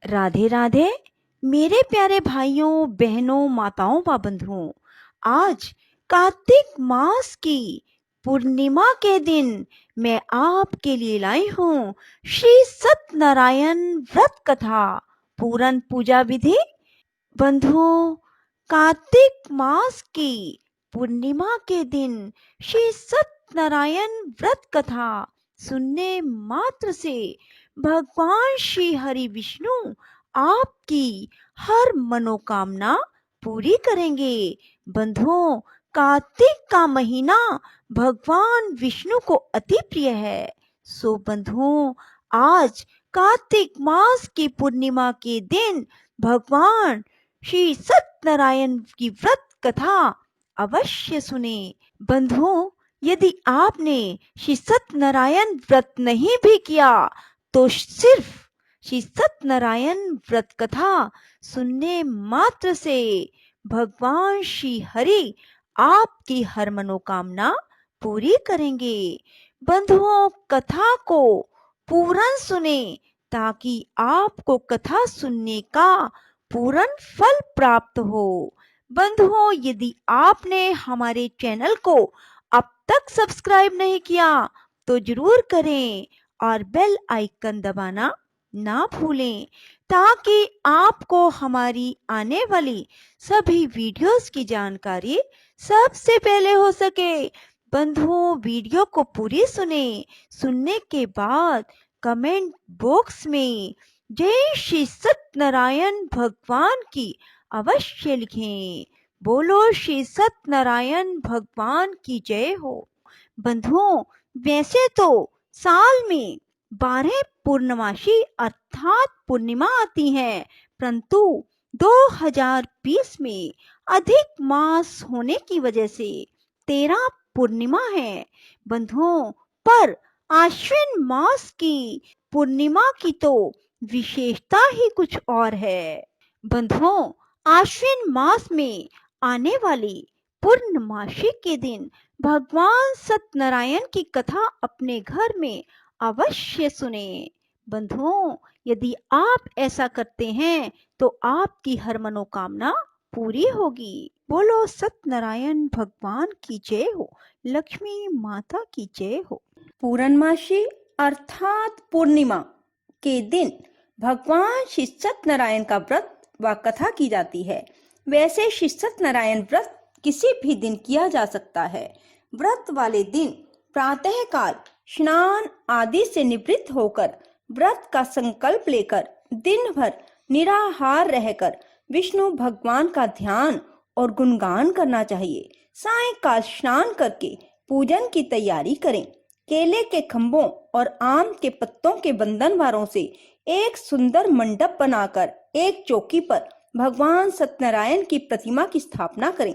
राधे राधे मेरे प्यारे भाइयों बहनों माताओं व बंधुओं। आज कार्तिक मास की पूर्णिमा के दिन मैं आपके लिए लाई हूँ श्री सत्यनारायण व्रत कथा पूरन पूजा विधि। बंधुओं, कार्तिक मास की पूर्णिमा के दिन श्री सत्यनारायण व्रत कथा सुनने मात्र से भगवान श्री हरि विष्णु आपकी हर मनोकामना पूरी करेंगे। बंधुओं, कार्तिक का महीना भगवान विष्णु को अति प्रिय है। सो बंधुओं, आज कार्तिक मास की पूर्णिमा के दिन भगवान श्री सत्यनारायण की व्रत कथा अवश्य सुने। बंधुओं, यदि आपने श्री सत्यनारायण व्रत नहीं भी किया तो सिर्फ श्री सत्यनारायण व्रत कथा सुनने मात्र से भगवान श्री हरि आपकी हर मनोकामना पूरी करेंगे। बंधुओं, कथा को पूर्ण सुने ताकि आपको कथा सुनने का पूर्ण फल प्राप्त हो। बंधुओं, यदि आपने हमारे चैनल को अब तक सब्सक्राइब नहीं किया तो जरूर करें और बेल आइकन दबाना ना भूलें ताकि आपको हमारी आने वाली सभी वीडियोस की जानकारी सबसे पहले हो सके। बंधुओं, वीडियो को पूरी सुनने के बाद कमेंट बॉक्स में जय श्री सत्यनारायण भगवान की अवश्य लिखें। बोलो श्री सत्यनारायण भगवान की जय हो। बंधुओं, वैसे तो साल में 12 पूर्णमासी अर्थात पूर्णिमा आती हैं, परंतु 2020 में अधिक मास होने की वजह से 13 पूर्णिमा है। बंधुओं, पर आश्विन मास की पूर्णिमा की तो विशेषता ही कुछ और है। बंधुओं, आश्विन मास में आने वाली पूर्णमासी के दिन भगवान सत्यनारायण की कथा अपने घर में अवश्य सुने। बंधुओं, यदि आप ऐसा करते हैं तो आपकी हर मनोकामना पूरी होगी। बोलो सत्यनारायण भगवान की जय हो, लक्ष्मी माता की जय हो। पूर्णमासी अर्थात पूर्णिमा के दिन भगवान श्री सत्यनारायण का व्रत व कथा की जाती है। वैसे श्री सत्यनारायण व्रत किसी भी दिन किया जा सकता है। व्रत वाले दिन प्रातः काल स्नान आदि से निवृत्त होकर व्रत का संकल्प लेकर दिन भर निराहार रहकर विष्णु भगवान का ध्यान और गुणगान करना चाहिए। सायंकाल स्नान करके पूजन की तैयारी करें। केले के खंभों और आम के पत्तों के बंधनवारों से एक सुंदर मंडप बनाकर एक चौकी पर भगवान सत्यनारायण की प्रतिमा की स्थापना करें।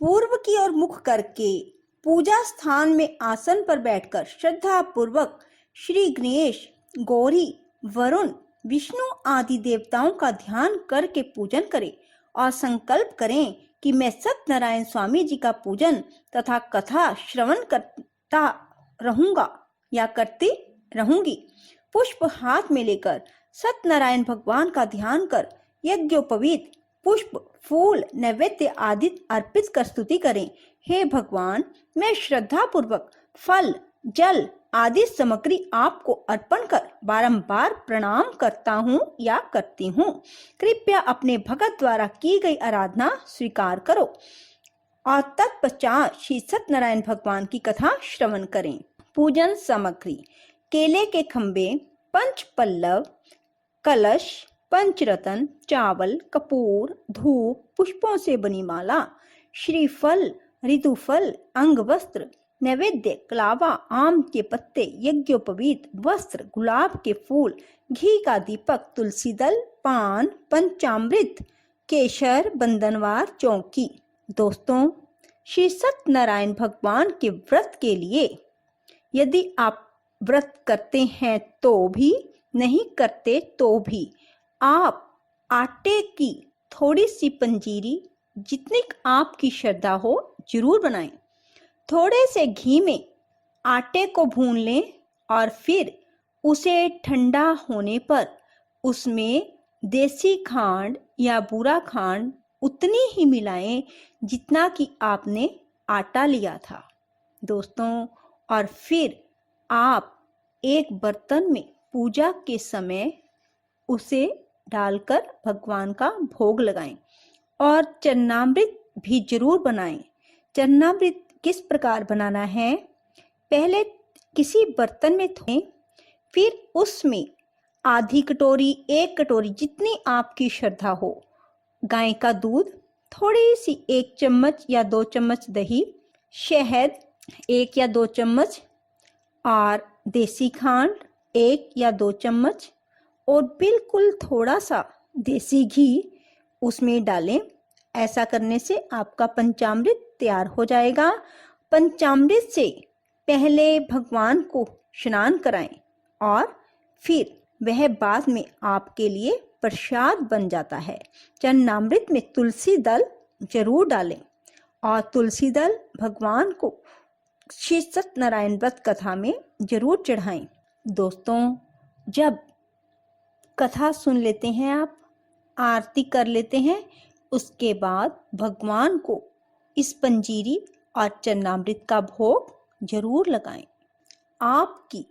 पूर्व की ओर मुख करके पूजा स्थान में आसन पर बैठकर श्रद्धा पूर्वक श्री गणेश, गौरी, वरुण, विष्णु आदि देवताओं का ध्यान करके पूजन करें और संकल्प करें कि मैं सत्यनारायण स्वामी जी का पूजन तथा कथा श्रवण करता रहूंगा या करती रहूंगी। पुष्प हाथ में लेकर सत्यनारायण भगवान का ध्यान कर यज्ञोपवीत पुष्प, फूल, नैवेद्य आदि अर्पित कर स्तुति करें। हे भगवान, मैं श्रद्धा पूर्वक फल, जल आदि सामग्री आपको अर्पण कर बारंबार प्रणाम करता हूँ या करती हूँ। कृपया अपने भगत द्वारा की गई आराधना स्वीकार करो और तत्पश्चात श्री सत्यनारायण भगवान की कथा श्रवण करें। पूजन सामग्री: केले के खंबे, पंच पल्लव, कलश, पंचरत्न, चावल, कपूर, धूप, पुष्पों से बनी माला, श्रीफल, ऋतुफल, अंग वस्त्र, नैवेद्य, कलावा, आम के पत्ते, यज्ञोपवीत वस्त्र, गुलाब के फूल, घी का दीपक, तुलसी दल, पान, पंचामृत, केशर, बंधनवार, चौकी। दोस्तों, श्री सत्यनारायण भगवान के व्रत के लिए यदि आप व्रत करते हैं तो भी, नहीं करते तो भी, आप आटे की थोड़ी सी पंजीरी जितनी आपकी श्रद्धा हो जरूर बनाएं। थोड़े से घी में आटे को भून लें और फिर उसे ठंडा होने पर उसमें देसी खांड या बूरा खांड उतनी ही मिलाएं जितना कि आपने आटा लिया था दोस्तों। और फिर आप एक बर्तन में पूजा के समय उसे डालकर भगवान का भोग लगाएं और चरणामृत भी जरूर बनाएं। चरणामृत किस प्रकार बनाना है? पहले किसी बर्तन में थोड़ें, फिर उसमें आधी कटोरी, 1 कटोरी जितनी आपकी श्रद्धा हो गाय का दूध, थोड़ी सी 1 चम्मच या 2 चम्मच दही, शहद 1 या 2 चम्मच और देसी खांड 1 या 2 चम्मच और बिल्कुल थोड़ा सा देसी घी उसमें डालें। ऐसा करने से आपका पंचामृत तैयार हो जाएगा। पंचामृत से पहले भगवान को स्नान कराएं और फिर वह बाद में आपके लिए प्रसाद बन जाता है। चरणामृत में तुलसी दल जरूर डालें और तुलसी दल भगवान को श्री सत्यनारायण व्रत कथा में जरूर चढ़ाएं। दोस्तों, जब कथा सुन लेते हैं, आप आरती कर लेते हैं, उसके बाद भगवान को इस पंजीरी और चरणामृत का भोग जरूर लगाएं। आपकी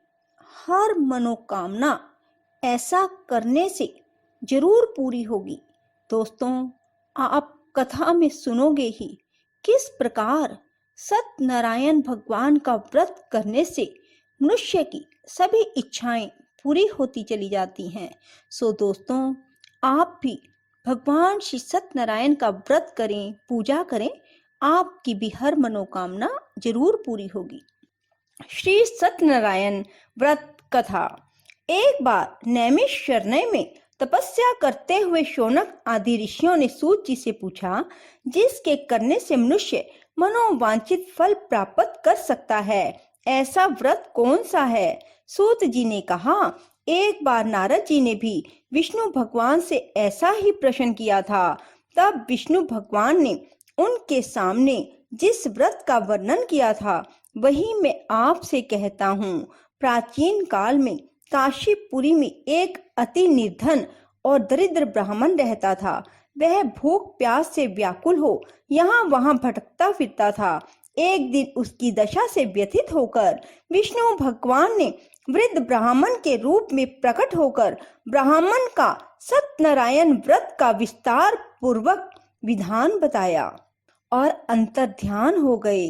हर मनोकामना ऐसा करने से जरूर पूरी होगी। दोस्तों, आप कथा में सुनोगे ही किस प्रकार सत्यनारायण भगवान का व्रत करने से मनुष्य की सभी इच्छाएं पूरी होती चली जाती हैं। सो दोस्तों, आप भी भगवान श्री सत्यनारायण का व्रत करें, पूजा करें, आपकी भी हर मनोकामना जरूर पूरी होगी। श्री सत्यनारायण व्रत कथा। एक बार नैमिषारण्य में तपस्या करते हुए शौनक आदि ऋषियों ने सूत जी से पूछा, जिसके करने से मनुष्य मनोवांछित फल प्राप्त कर सकता है, ऐसा व्रत कौन सा है? सूत जी ने कहा, एक बार नारद जी ने भी विष्णु भगवान से ऐसा ही प्रश्न किया था। तब विष्णु भगवान ने उनके सामने जिस व्रत का वर्णन किया था वही मैं आपसे कहता हूँ। प्राचीन काल में काशीपुरी में एक अति निर्धन और दरिद्र ब्राह्मण रहता था। वह भूख प्यास से व्याकुल हो यहाँ वहाँ भटकता फिरता था। एक दिन उसकी दशा से व्यथित होकर विष्णु भगवान ने वृद्ध ब्राह्मण के रूप में प्रकट होकर ब्राह्मण का सत्यनारायण व्रत का विस्तार पूर्वक विधान बताया और अंतर्ध्यान हो गए।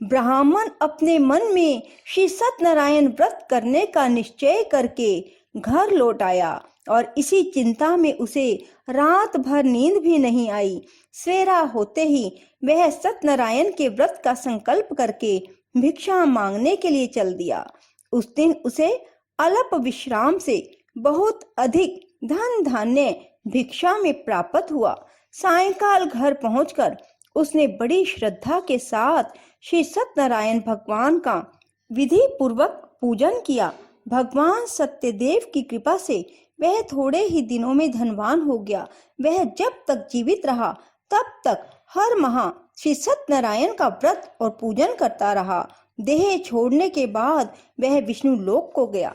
ब्राह्मण अपने मन में श्री सत्यनारायण व्रत करने का निश्चय करके घर लौट आया और इसी चिंता में उसे रात भर नींद भी नहीं आई। सवेरा होते ही वह सत्यनारायण के व्रत का संकल्प करके भिक्षा मांगने के लिए चल दिया। उस दिन उसे अल्प विश्राम से बहुत अधिक धन धान्य भिक्षा में प्राप्त हुआ। सायंकाल घर पहुंचकर उसने बड़ी श्रद्धा के साथ श्री सत्यनारायण भगवान का विधि पूर्वक पूजन किया। भगवान सत्यदेव की कृपा से वह थोड़े ही दिनों में धनवान हो गया। वह जब तक जीवित रहा तब तक हर माह श्री सत्यनारायण का व्रत और पूजन करता रहा। देह छोड़ने के बाद वह विष्णु लोक को गया।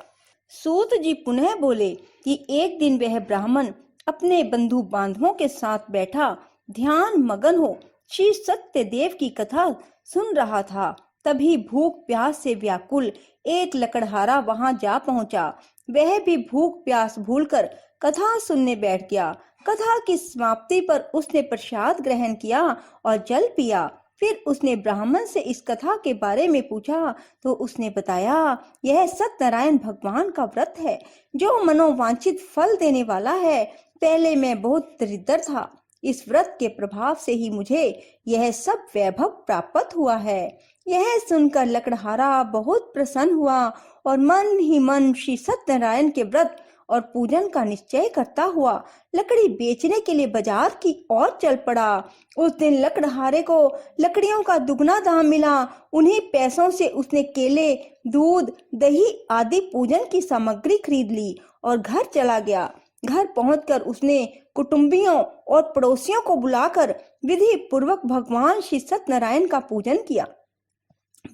सूत जी पुनः बोले कि एक दिन वह ब्राह्मण अपने बंधु बांधवों के साथ बैठा ध्यान मगन हो श्री सत्यदेव की कथा सुन रहा था। तभी भूख प्यास से व्याकुल एक लकड़हारा वहां जा पहुंचा। वह भी भूख प्यास भूलकर कथा सुनने बैठ गया। कथा की समाप्ति पर उसने प्रसाद ग्रहण किया और जल पिया। फिर उसने ब्राह्मण से इस कथा के बारे में पूछा तो उसने बताया, यह सत्यनारायण भगवान का व्रत है जो मनोवांछित फल देने वाला है। पहले मैं बहुत दरिद्र था, इस व्रत के प्रभाव से ही मुझे यह सब वैभव प्राप्त हुआ है। यह सुनकर लकड़हारा बहुत प्रसन्न हुआ और मन ही मन श्री सत्यनारायण के व्रत और पूजन का निश्चय करता हुआ लकड़ी बेचने के लिए बाजार की ओर चल पड़ा। उस दिन लकड़हारे को लकड़ियों का दुगना दाम मिला। उन्हीं पैसों से उसने केले, दूध, दही आदि पूजन की सामग्री खरीद ली और घर चला गया। घर पहुंचकर उसने कुटुंबियों और पड़ोसियों को बुलाकर विधि पूर्वक भगवान श्री सत्यनारायण का पूजन किया।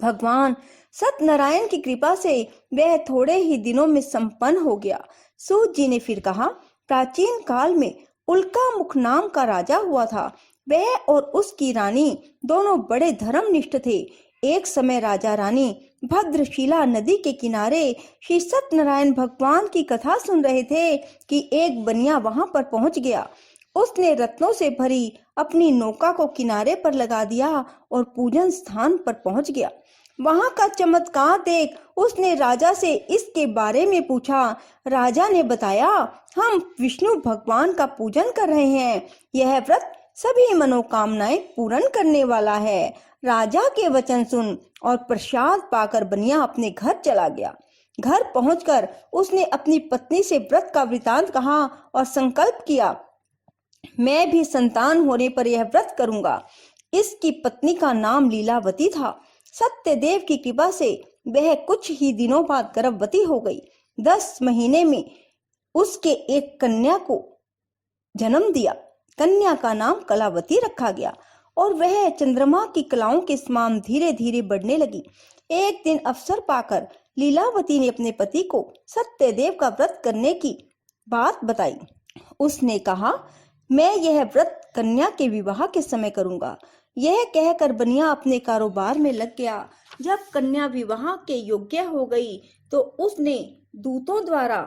भगवान सत्यनारायण की कृपा से वह थोड़े ही दिनों में संपन्न हो गया। सूत जी ने फिर कहा, प्राचीन काल में उल्कामुख नाम का राजा हुआ था। वह और उसकी रानी दोनों बड़े धर्मनिष्ठ थे। एक समय राजा रानी भद्रशिला नदी के किनारे श्री सत्यनारायण भगवान की कथा सुन रहे थे कि एक बनिया वहां पर पहुंच गया। उसने रत्नों से भरी अपनी नौका को किनारे पर लगा दिया और पूजन स्थान पर पहुंच गया। वहां का चमत्कार देख उसने राजा से इसके बारे में पूछा। राजा ने बताया, हम विष्णु भगवान का पूजन कर रहे हैं। यह व्रत सभी मनोकामनाएं पूर्ण करने वाला है। राजा के वचन सुन और प्रसाद पाकर बनिया अपने घर चला गया। घर पहुंचकर उसने अपनी पत्नी से व्रत का वृतांत कहा और संकल्प किया, मैं भी संतान होने पर यह व्रत करूंगा। इसकी पत्नी का नाम लीलावती था। सत्यदेव की कृपा से वह कुछ ही दिनों बाद गर्भवती हो गई। 10 महीने में उसके एक कन्या को जन्म दिया। कन्या का नाम कलावती रखा गया और वह चंद्रमा की कलाओं के समान धीरे धीरे बढ़ने लगी। एक दिन अवसर पाकर लीलावती ने अपने पति को सत्यदेव का व्रत करने की बात बताई। उसने कहा, मैं यह व्रत कन्या के विवाह के समय करूंगा। यह कहकर बनिया अपने कारोबार में लग गया। जब कन्या विवाह के योग्य हो गई तो उसने दूतों द्वारा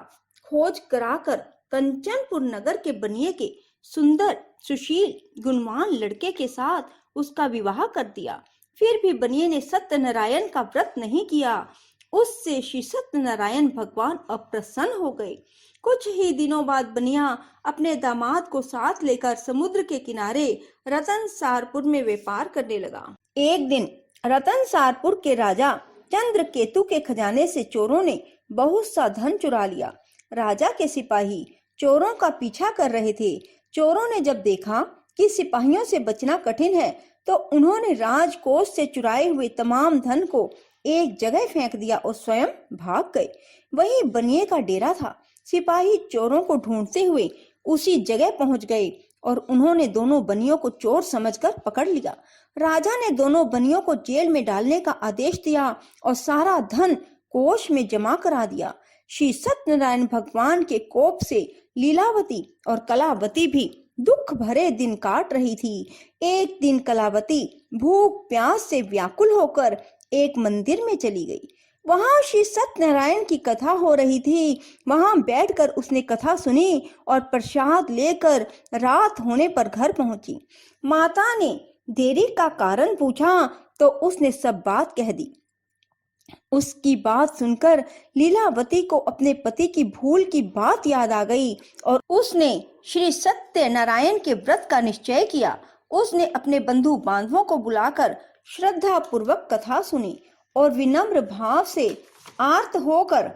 खोज कराकर कंचनपुर नगर के बनिए के सुंदर, सुशील, गुणवान लड़के के साथ उसका विवाह कर दिया। फिर भी बनिए ने सत्यनारायण का व्रत नहीं किया। उससे श्री सत्यनारायण भगवान अप्रसन्न हो गए। कुछ ही दिनों बाद बनिया अपने दामाद को साथ लेकर समुद्र के किनारे रतनसारपुर में व्यापार करने लगा। एक दिन रतनसारपुर के राजा चंद्रकेतु के खजाने से चोरों ने बहुत सा धन चुरा लिया। राजा के सिपाही चोरों का पीछा कर रहे थे। चोरों ने जब देखा कि सिपाहियों से बचना कठिन है तो उन्होंने राजकोष से चुराए हुए तमाम धन को एक जगह फेंक दिया और स्वयं भाग गए। वहीं बनिए का डेरा था। सिपाही चोरों को ढूंढते हुए उसी जगह पहुंच गए और उन्होंने दोनों बनियों को चोर समझकर पकड़ लिया। राजा ने दोनों बनियों को जेल में डालने का आदेश दिया और सारा धन कोष में जमा करा दिया। श्री सत्यनारायण भगवान के कोप से लीलावती और कलावती भी दुख भरे दिन काट रही थी। एक दिन कलावती भूख प्यास से व्याकुल होकर एक मंदिर में चली गई। वहां श्री सत्यनारायण की कथा हो रही थी। वहां बैठकर उसने कथा सुनी और प्रसाद लेकर रात होने पर घर पहुंची। माता ने देरी का कारण पूछा तो उसने सब बात कह दी। उसकी बात सुनकर लीलावती को अपने पति की भूल की बात याद आ गई और उसने श्री सत्यनारायण के व्रत का निश्चय किया। उसने अपने बंधु बांधवों को बुलाकर श्रद्धा पूर्वक कथा सुनी और विनम्र भाव से आर्त होकर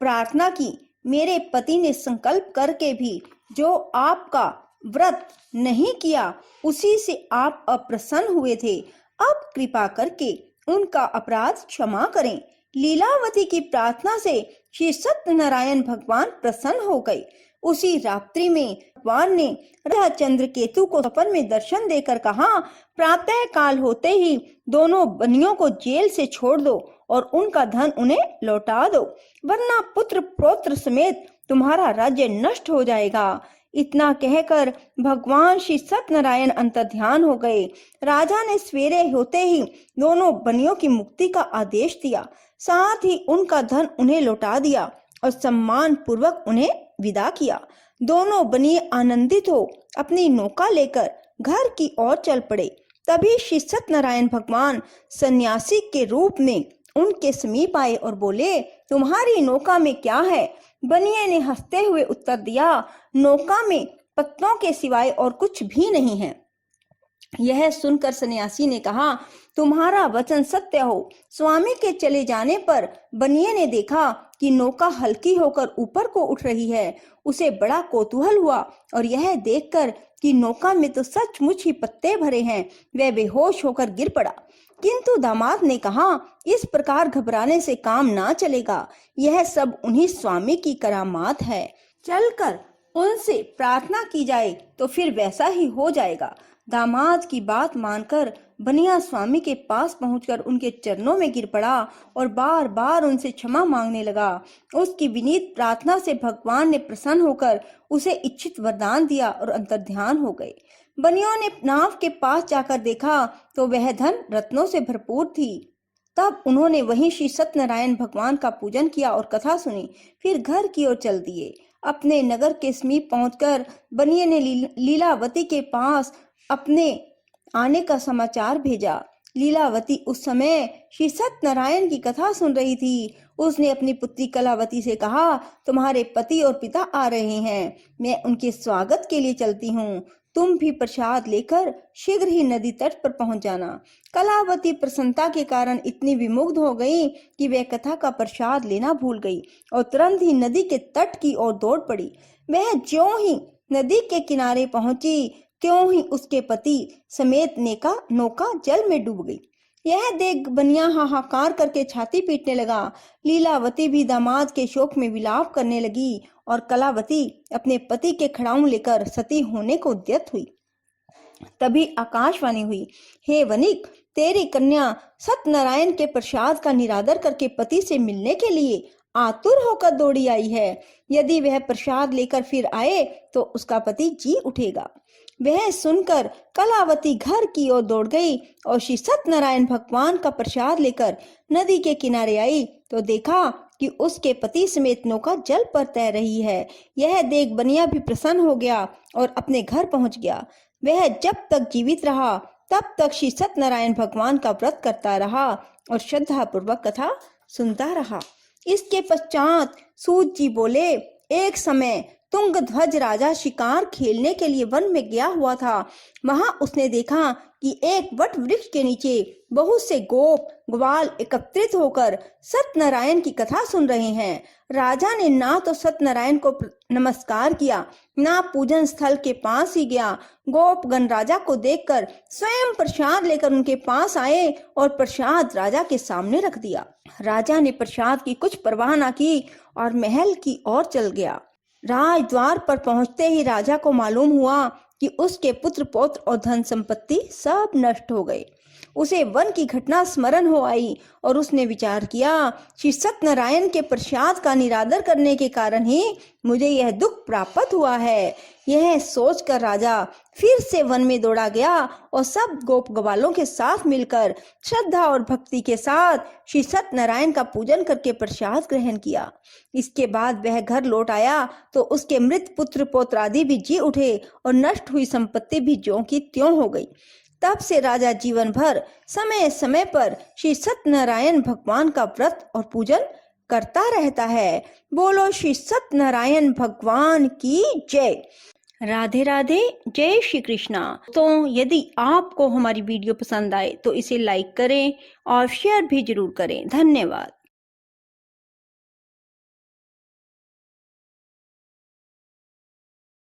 प्रार्थना की, मेरे पति ने संकल्प करके भी जो आपका व्रत नहीं किया उसी से आप अप्रसन्न हुए थे। अब कृपा करके उनका अपराध क्षमा करें। लीलावती की प्रार्थना से श्री सत्यनारायण भगवान प्रसन्न हो गए। उसी रात्रि में भगवान ने राजा चंद्रकेतु को सपन में दर्शन देकर कहा, प्रातः काल होते ही दोनों बनियों को जेल से छोड़ दो और उनका धन उन्हें लौटा दो, वरना पुत्र पौत्र समेत तुम्हारा राज्य नष्ट हो जाएगा। इतना कहकर भगवान श्री सत्यनारायण अंतर्ध्यान हो गए। राजा ने सवेरे होते ही दोनों बनियों की मुक्ति का आदेश दिया, साथ ही उनका धन उन्हें लौटा दिया और सम्मान पूर्वक उन्हें विदा किया। दोनों बनिए आनंदित हो अपनी नौका लेकर घर की ओर चल पड़े। तभी श्री सत्यनारायण भगवान सन्यासी के रूप में उनके समीप आए और बोले, तुम्हारी नौका में क्या है? बनिए ने हंसते हुए उत्तर दिया, नौका में पत्तों के सिवाय और कुछ भी नहीं है। यह सुनकर सन्यासी ने कहा, तुम्हारा वचन सत्य हो। स्वामी के चले जाने पर बनिए ने देखा कि नौका हल्की होकर ऊपर को उठ रही है। उसे बड़ा कौतूहल हुआ और यह देखकर कि नौका में तो सचमुच ही पत्ते भरे हैं, वह बेहोश होकर गिर पड़ा। किंतु दामाद ने कहा, इस प्रकार घबराने से काम ना चलेगा, यह सब उन्हीं स्वामी की करामात है। चलकर उनसे प्रार्थना की जाए तो फिर वैसा ही हो जाएगा। दामाद की बात मानकर बनिया स्वामी के पास पहुंचकर उनके चरणों में गिर पड़ा और बार बार उनसे क्षमा मांगने लगा। उसकी विनीत प्रार्थना से भगवान ने प्रसन्न होकर उसे इच्छित वरदान दिया और अंतर्ध्यान हो गए। बनियों ने नाव के पास जाकर देखा तो वह धन रत्नों से भरपूर थी। तब उन्होंने वहीं श्री सत्यनारायण भगवान का पूजन किया और कथा सुनी। फिर घर की ओर चल दिए। अपने नगर के समीप पहुंचकर बनिए ने लीलावती के पास अपने आने का समाचार भेजा। लीलावती उस समय श्री सत्यनारायण की कथा सुन रही थी। उसने अपनी पुत्री कलावती से कहा, तुम्हारे पति और पिता आ रहे हैं, मैं उनके स्वागत के लिए चलती हूँ। तुम भी प्रसाद लेकर शीघ्र ही नदी तट पर पहुंच जाना। कलावती प्रसन्नता के कारण इतनी विमुग्ध हो गई कि वह कथा का प्रसाद लेना भूल गई और तुरंत ही नदी के तट की ओर दौड़ पड़ी। वह ज्यों ही नदी के किनारे पहुंची त्यों ही उसके पति समेत नौका जल में डूब गई। यह देख बनिया हाहाकार करके छाती पीटने लगा। लीलावती भी दामाद के शोक में विलाप करने लगी और कलावती अपने पति के खड़ाऊं लेकर सती होने को उद्यत हुई। तभी आकाशवाणी हुई, हे वनिक, तेरी कन्या सत्यनारायण के प्रसाद का निरादर करके पति से मिलने के लिए आतुर होकर दौड़ी आई है। यदि वह प्रसाद लेकर फिर आए तो उसका पति जी उठेगा। वह सुनकर कलावती घर की ओर दौड़ गई और श्री सत्यनारायण भगवान का प्रसाद लेकर नदी के किनारे आई तो देखा कि उसके पति समेत नौका जल पर तैर रही है। यह देख बनिया भी प्रसन्न हो गया और अपने घर पहुंच गया। वह जब तक जीवित रहा तब तक श्री सत्यनारायण भगवान का व्रत करता रहा और श्रद्धा पूर्वक कथा सुनता रहा। इसके पश्चात सूत जी बोले, एक समय तुंगध्वज राजा शिकार खेलने के लिए वन में गया हुआ था। वहां उसने देखा कि एक वट वृक्ष के नीचे बहुत से गोप ग्वाल एकत्रित होकर सत्यनारायण की कथा सुन रहे हैं। राजा ने ना तो सत्यनारायण को नमस्कार किया, ना पूजन स्थल के पास ही गया। गोपगण राजा को देखकर स्वयं प्रसाद लेकर उनके पास आए और प्रसाद राजा के सामने रख दिया। राजा ने प्रसाद की कुछ परवाह न की और महल की ओर चल गया। राजद्वार पर पहुंचते ही राजा को मालूम हुआ कि उसके पुत्र पौत्र और धन संपत्ति सब नष्ट हो गए। उसे वन की घटना स्मरण हो आई और उसने विचार किया, श्री सत्यनारायण के प्रसाद का निरादर करने के कारण ही मुझे यह दुख प्राप्त हुआ है। यह सोचकर राजा फिर से वन में दौड़ा गया और सब गोप ग्वालों के साथ मिलकर श्रद्धा और भक्ति के साथ श्री सत्यनारायण का पूजन करके प्रसाद ग्रहण किया। इसके बाद वह घर लौट आया तो उसके मृत पुत्र पौत्र आदि भी जी उठे और नष्ट हुई संपत्ति भी ज्यों की त्यों हो गई। तब से राजा जीवन भर समय समय पर श्री सत्यनारायण भगवान का व्रत और पूजन करता रहता है। बोलो श्री सत्यनारायण भगवान की जय। राधे राधे, जय श्री कृष्णा। तो यदि आपको हमारी वीडियो पसंद आए तो इसे लाइक करें और शेयर भी जरूर करें। धन्यवाद।